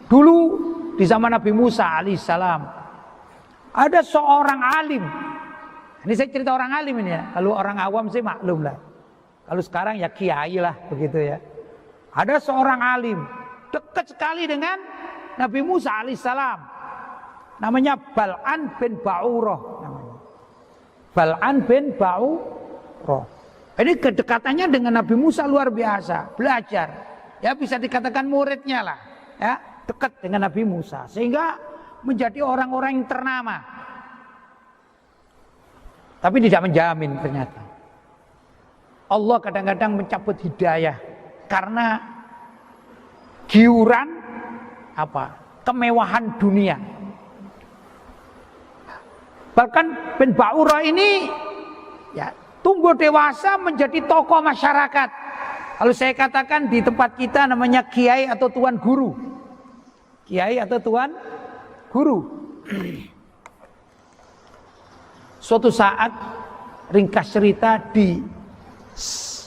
Dulu di zaman Nabi Musa alaihissalam ada seorang alim. Ini saya cerita orang alim ini ya. Kalau orang awam sih maklum lah. Kalau sekarang ya kiai lah begitu ya. Ada seorang alim dekat sekali dengan Nabi Musa alaihissalam. Namanya Bal'an bin Ba'urah namanya. Bal'an bin Ba'urah. Ini kedekatannya dengan Nabi Musa luar biasa, belajar. Ya bisa dikatakan muridnya lah, ya, dekat dengan Nabi Musa sehingga menjadi orang-orang yang ternama. Tapi tidak menjamin ternyata. Allah kadang-kadang mencabut hidayah karena giuran kemewahan dunia. Bahkan bin Ba'urah ini ya tumbuh dewasa menjadi tokoh masyarakat. Kalau saya katakan di tempat kita namanya kiai atau tuan guru. Kiai atau tuan guru. Suatu saat ringkas cerita di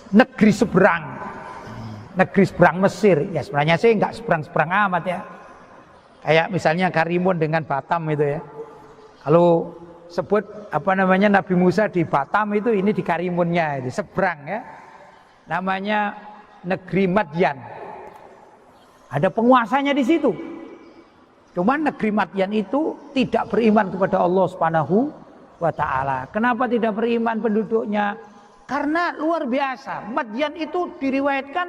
negeri seberang. Negeri seberang Mesir. Ya sebenarnya sih nggak seberang-seberang amat ya. Kayak misalnya Karimun dengan Batam itu ya. Kalau sebut Nabi Musa di Batam itu, ini di Karimunnya itu seberang ya. Namanya negeri Madyan. Ada penguasanya di situ. Cuman negeri Madyan itu tidak beriman kepada Allah Subhanahu wa taala. Kenapa tidak beriman penduduknya? Karena luar biasa. Madyan itu diriwayatkan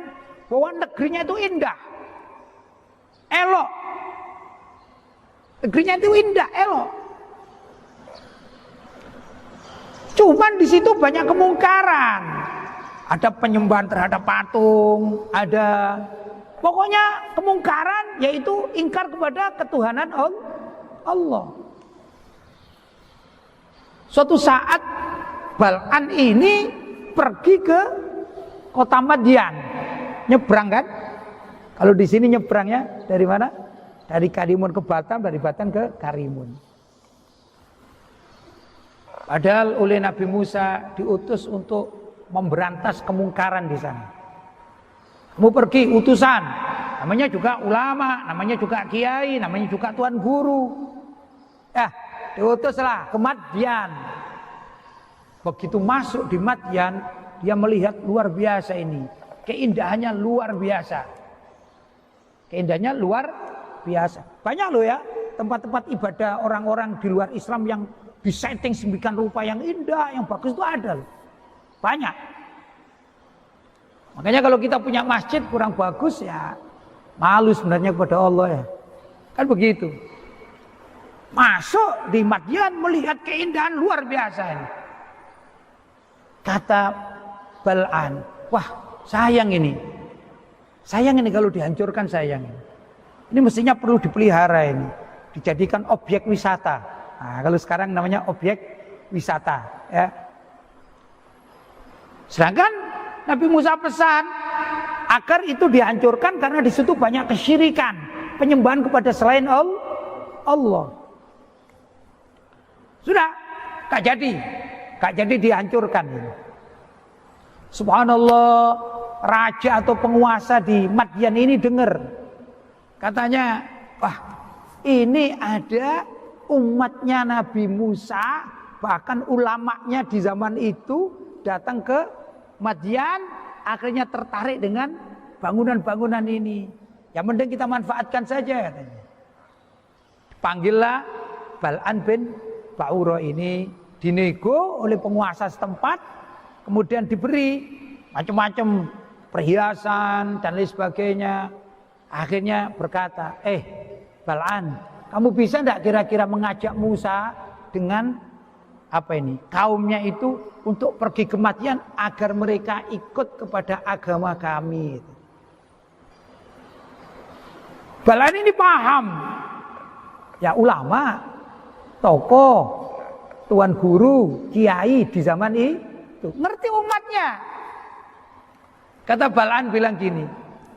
bahwa negerinya itu indah. Elok. Negerinya itu indah, elok. Cuman di situ banyak kemungkaran. Ada penyembahan terhadap patung, ada pokoknya kemungkaran, yaitu ingkar kepada ketuhanan Allah. Suatu saat Bal'an ini pergi ke kota Madyan, nyebrang kan? Kalau di sini nyebrangnya dari mana? Dari Karimun ke Batam, dari Batam ke Karimun. Padahal oleh Nabi Musa diutus untuk memberantas kemungkaran di sana. Kamu pergi utusan, namanya juga ulama, namanya juga kiai, namanya juga tuan guru. Diutuslah ke Madyan. Begitu masuk di Madyan, dia melihat luar biasa ini. Keindahannya luar biasa. Keindahannya luar biasa. Banyak loh ya tempat-tempat ibadah orang-orang di luar Islam yang disetting sedemikian rupa yang indah, yang bagus itu ada loh. Banyak. Makanya kalau kita punya masjid kurang bagus ya malu sebenarnya kepada Allah ya. Kan begitu. Masuk di Madyan melihat keindahan luar biasa ini. Kata Bal'an, wah sayang ini. Sayang ini kalau dihancurkan, sayang ini. Ini mestinya perlu dipelihara ini. Dijadikan objek wisata. Nah, kalau sekarang namanya objek wisata ya. Sedangkan Nabi Musa pesan agar itu dihancurkan karena di situ banyak kesyirikan, penyembahan kepada selain Allah. Sudah, gak jadi dihancurkan. Subhanallah, raja atau penguasa di Madyan ini dengar, katanya, wah ini ada umatnya Nabi Musa, bahkan ulamanya di zaman itu datang ke Madyan, akhirnya tertarik dengan bangunan-bangunan ini. Yang penting kita manfaatkan saja katanya. Panggillah Bal'an bin Ba'urah ini, dinego oleh penguasa setempat, kemudian diberi macam-macam perhiasan dan lain sebagainya. Akhirnya berkata, Bal'an, kamu bisa tidak kira-kira mengajak Musa dengan kaumnya itu untuk pergi ke Madyan agar mereka ikut kepada agama kami. Bal'an ini paham. Ya ulama, tokoh, tuan guru, kiai di zaman itu ngerti umatnya. Kata Bal'an bilang gini,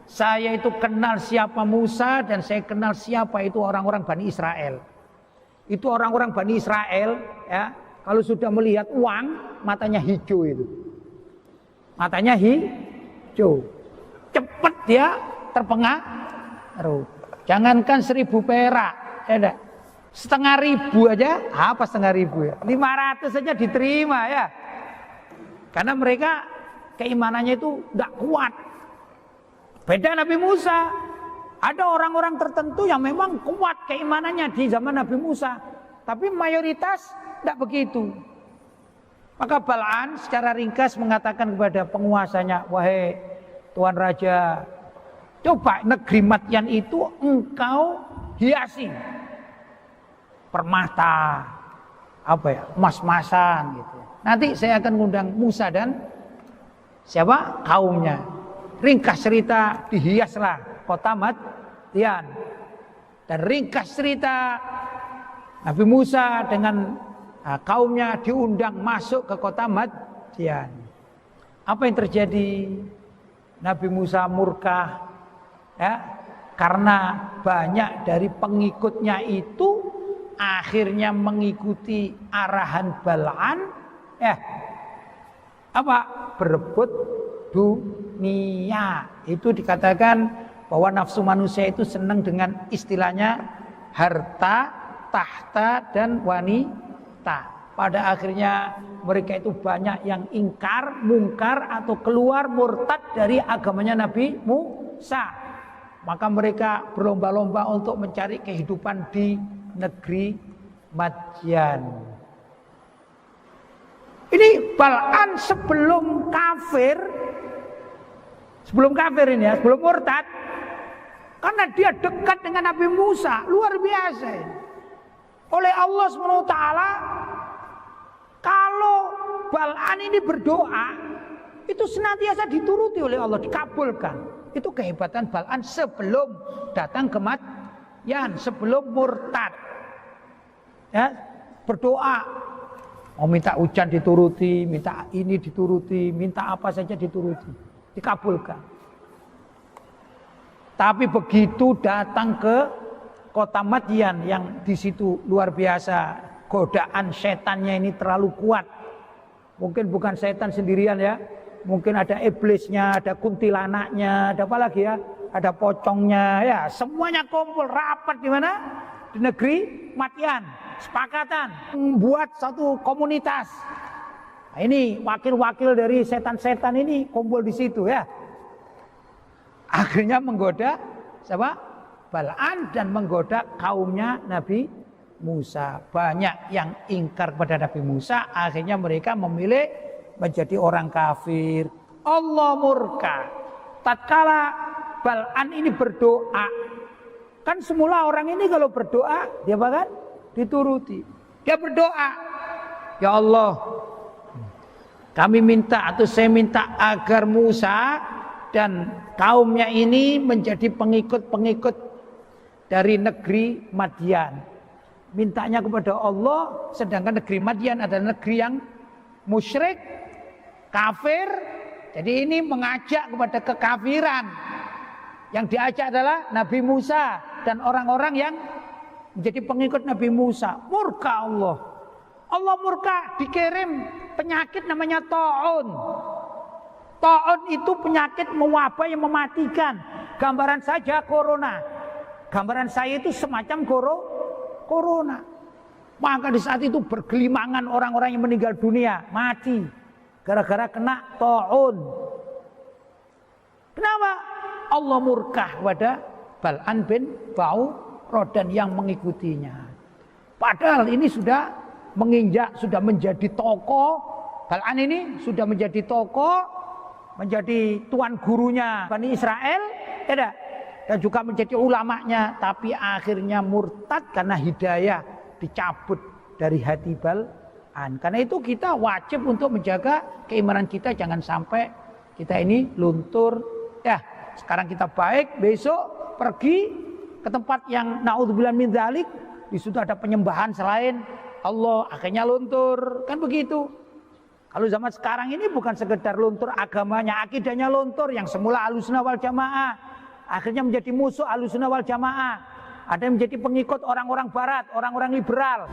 saya itu kenal siapa Musa dan saya kenal siapa itu orang-orang Bani Israel. Itu orang-orang Bani Israel ya, kalau sudah melihat uang matanya hijau itu. Matanya hijau. Cepat dia terpengaruh. Jangankan 1.000 perak, ya enggak? 500.000 aja, apa 500.000 ya? 500 saja diterima ya. Karena mereka keimanannya itu enggak kuat. Beda Nabi Musa. Ada orang-orang tertentu yang memang kuat keimanannya di zaman Nabi Musa. Tapi mayoritas enggak begitu. Maka Bal'an secara ringkas mengatakan kepada penguasanya, wahai Tuan Raja, coba negeri Madyan itu engkau hiasi. Permata, apa ya, emas-emasan gitu. Nanti saya akan ngundang Musa dan siapa? Kaumnya. Ringkas cerita dihiaslah kota Madyan. Dan ringkas cerita Nabi Musa dengan kaumnya diundang masuk ke kota Madyan. Apa yang terjadi? Nabi Musa murka ya, karena banyak dari pengikutnya itu akhirnya mengikuti arahan Bal'an ya, apa? Berebut dunia. Itu dikatakan bahwa nafsu manusia itu senang dengan istilahnya harta, tahta, dan wanita. Pada akhirnya mereka itu banyak yang ingkar, mungkar atau keluar murtad dari agamanya Nabi Musa. Maka mereka berlomba-lomba untuk mencari kehidupan di negeri Madyan. Ini Bal'an sebelum kafir ini ya, sebelum murtad, karena dia dekat dengan Nabi Musa, luar biasa. Oleh Allah SWT, kalau Bal'an ini berdoa, itu senantiasa dituruti oleh Allah, dikabulkan. Itu kehebatan Bal'an sebelum datang ke Madyan, sebelum murtad. Ya, berdoa, mau minta hujan dituruti, minta ini dituruti, minta apa saja dituruti, dikabulkan. Tapi begitu datang ke kota Madyan yang di situ luar biasa, godaan setannya ini terlalu kuat. Mungkin bukan setan sendirian ya, mungkin ada iblisnya, ada kuntilanaknya, ada apa lagi ya, ada pocongnya ya, semuanya kumpul rapat di mana? Di negeri Madyan, sepakatan membuat satu komunitas. Nah, ini wakil-wakil dari setan-setan ini kumpul di situ ya. Akhirnya menggoda siapa? Bal'an dan menggoda kaumnya Nabi Musa. Banyak yang ingkar kepada Nabi Musa, akhirnya mereka memilih menjadi orang kafir. Allah murka. Tatkala Bal'an ini berdoa, kan semula orang ini kalau berdoa, dia bahkan dituruti. Dia berdoa, ya Allah, kami minta atau saya minta agar Musa dan kaumnya ini menjadi pengikut-pengikut dari negeri Madyan. Mintanya kepada Allah, sedangkan negeri Madyan adalah negeri yang musyrik, kafir. Jadi ini mengajak kepada kekafiran. Yang diajak adalah Nabi Musa dan orang-orang yang menjadi pengikut Nabi Musa. Murka Allah. Allah murka, dikirim penyakit namanya ta'un. Ta'un itu penyakit mewabah yang mematikan. Gambaran saja corona. Gambaran saya itu semacam corona. Maka di saat itu bergelimangan orang-orang yang meninggal dunia, mati gara-gara kena ta'un. Kenapa? Allah murka kepada Bal'an bin Ba'urah dan yang mengikutinya. Padahal ini sudah menginjak, sudah menjadi tokoh. Bal'an ini sudah menjadi tokoh, menjadi tuan gurunya Bani Israel, ya, dan juga menjadi ulamanya. Tapi akhirnya murtad karena hidayah dicabut dari hati Bal'an. Karena itu kita wajib untuk menjaga keimanan kita, jangan sampai kita ini luntur. Ya, sekarang kita baik, besok pergi ke tempat yang naudzubillah min dzalik, di situ ada penyembahan selain Allah, akhirnya luntur. Kan begitu. Kalau zaman sekarang ini bukan sekedar luntur agamanya, akidahnya luntur. Yang semula Ahlussunnah wal Jamaah akhirnya menjadi musuh Ahlussunnah wal Jamaah. Ada yang menjadi pengikut orang-orang barat, orang-orang liberal.